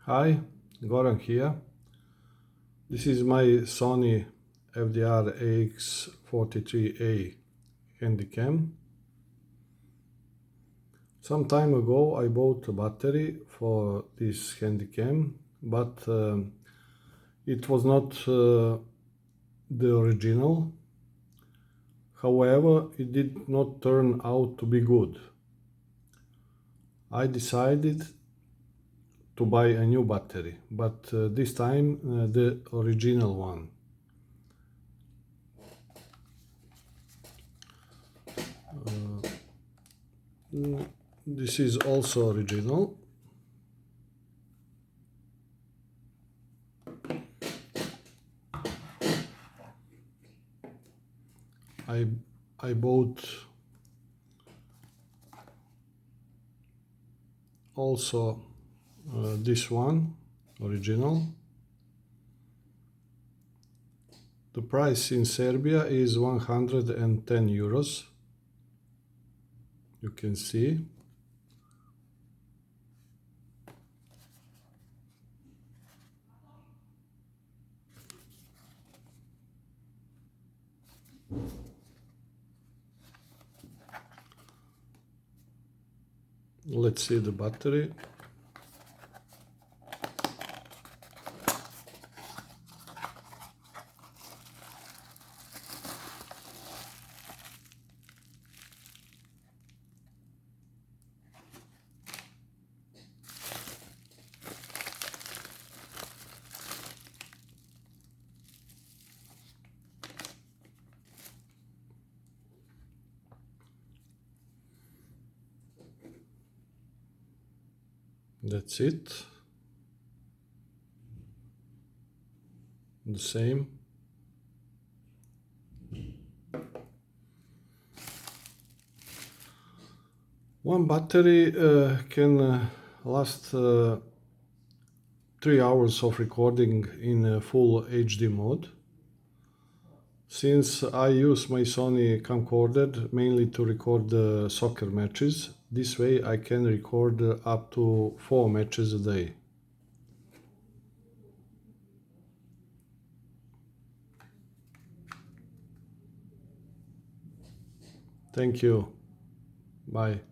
Hi, Goran here. This is my SONY FDR-AX43A Handycam. Some time ago I bought a battery for this Handycam, but it was not the original. However, it did not turn out to be good. I decided to buy a new battery, but this time the original one. This is also original. I bought also this one, original. The price in Serbia is 110 euros. You can see. Let's see the battery. That's it. The same. One battery can last 3 hours of recording in full HD mode. Since I use my Sony camcorder mainly to record soccer matches, this way I can record up to 4 matches a day. Thank you. Bye.